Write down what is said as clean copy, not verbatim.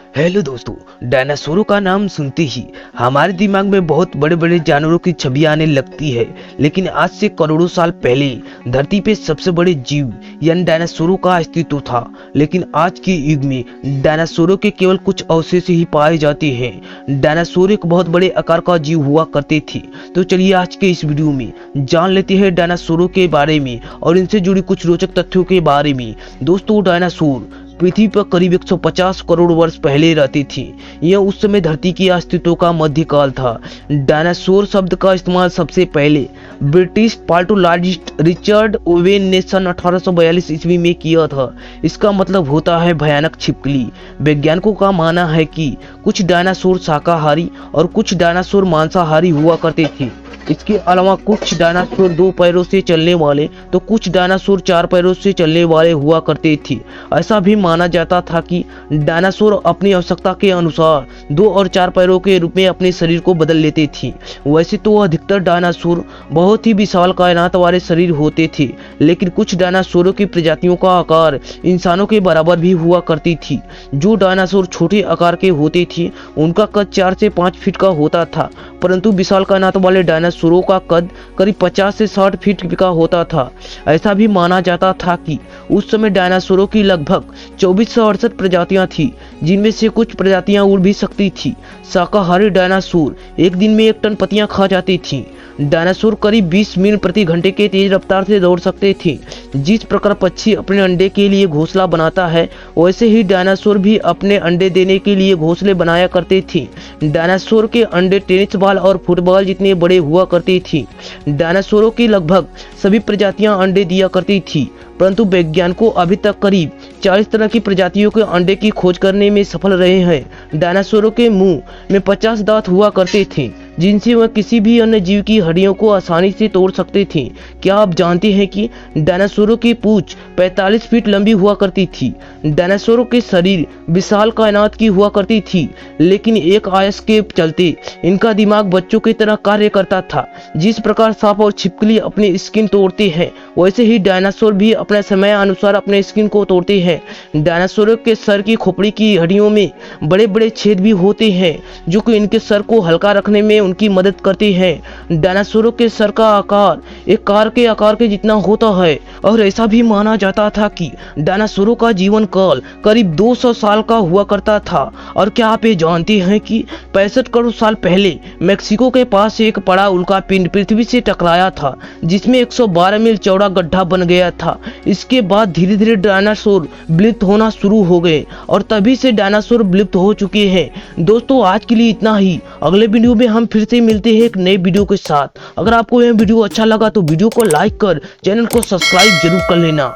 Hello दोस्तों। डायनासोरों का नाम सुनते ही हमारे दिमाग में बहुत बड़े बड़े जानवरों की छवि आने लगती है, लेकिन आज से करोड़ों साल पहले धरती पे सबसे बड़े जीव यानी डायनासोरों का अस्तित्व था। लेकिन आज के युग में डायनासोरों के केवल कुछ अवशेष ही पाए जाते हैं। डायनासोर एक बहुत बड़े आकार का जीव हुआ करते थे। तो चलिए आज के इस वीडियो में जान लेते हैं डायनासोरों के बारे में और इनसे जुड़ी कुछ रोचक तथ्यों के बारे में। दोस्तों, डायनासोर पृथ्वी पर करीब 150 करोड़ वर्ष पहले रहती थी। यह उस समय धरती के अस्तित्व का मध्यकाल था। डायनासोर शब्द का इस्तेमाल सबसे पहले ब्रिटिश पाल्टोलॉजिस्ट रिचर्ड ओवेन ने सन 1842 ईस्वी में किया था। इसका मतलब होता है भयानक छिपकली। वैज्ञानिकों का मानना है कि कुछ डायनासोर शाकाहारी और कुछ डायनासोर मांसाहारी हुआ करते थे। इसके अलावा कुछ डायनासोर 2 पैरों से चलने वाले तो कुछ डायनासोर 4 पैरों से चलने वाले हुआ करते थे। ऐसा भी माना जाता था कि डायनासोर अपनी आवश्यकता के अनुसार 2 और 4 पैरों के रूप में अपने शरीर को बदल लेते थे। वैसे तो अधिकतर डायनासोर बहुत ही विशाल कायनात वाले शरीर होते थे, लेकिन कुछ डायनासोरों की प्रजातियों का आकार इंसानों के बराबर भी हुआ करती थी। जो डायनासोर छोटे आकार के होते थे उनका कद 4 से 5 फीट का होता था, परंतु विशाल कायनात वाले डायनासोरों का कद करीब 50 से 60 फीट का होता था। ऐसा भी माना जाता था कि उस समय डायनासोरों की लगभग 2468 प्रजातियां थी, जिनमें से कुछ प्रजातियां उड़ भी सकती थी। शाकाहारी डायनासोर एक दिन में 1 टन पत्तियां खा जाती थी। डायनासोर करीब 20 मील प्रति घंटे के तेज रफ्तार से दौड़ सकते थे। जिस प्रकार पक्षी अपने अंडे के लिए घोंसला बनाता है, वैसे ही डायनासोर भी अपने अंडे देने के लिए घोंसले बनाया करते थे। डायनासोर के अंडे टेनिस बॉल और फुटबॉल जितने बड़े हुआ करती थी। डायनासोरों की लगभग सभी प्रजातियां अंडे दिया करती थी, परंतु वैज्ञानिकों अभी तक करीब 40 तरह की प्रजातियों के अंडे की खोज करने में सफल रहे हैं। डायनासोरों के मुंह में 50 दांत हुआ करते थे, जिनसे वह किसी भी अन्य जीव की हड्डियों को आसानी से तोड़ सकते थे। क्या आप जानते हैं कि डायनासोरों की पूंछ 45 फीट लंबी हुआ करती थी। डायनासोरों के शरीर विशाल कायनात की हुआ करती थी, लेकिन एक आयस के चलते इनका दिमाग बच्चों की तरह कार्य करता था। जिस प्रकार सांप और छिपकली अपनी स्किन तोड़ते हैं, वैसे ही डायनासोर भी अपने समय अनुसार अपने स्किन को तोड़ते हैं। डायनासोरों के सर की खोपड़ी की हड्डियों में बड़े बड़े छेद भी होते हैं, जो कि इनके सर को हल्का रखने में उनकी मदद करती हैं। डायनासोरों के सर का आकार एक कार के आकार के जितना होता है और ऐसा भी माना जाता था कि डायनासोरों का जीवन काल करीब 200 साल का हुआ करता था। और क्या आप ये जानते हैं कि 65 करोड़ साल पहले मेक्सिको के पास एक बड़ा उल्कापिंड पृथ्वी से टकराया था, जिसमें 112 मील चौड़ा गड्ढा बन गया था। इसके बाद धीरे धीरे डायनासोर विलुप्त होना शुरू हो गए और तभी से डायनासोर विलुप्त हो चुके हैं। दोस्तों, आज के लिए इतना ही। अगले वीडियो में हम फिर से मिलते हैं एक नए वीडियो के साथ। अगर आपको यह वीडियो अच्छा लगा तो वीडियो को लाइक कर चैनल को सब्सक्राइब जरूर कर लेना।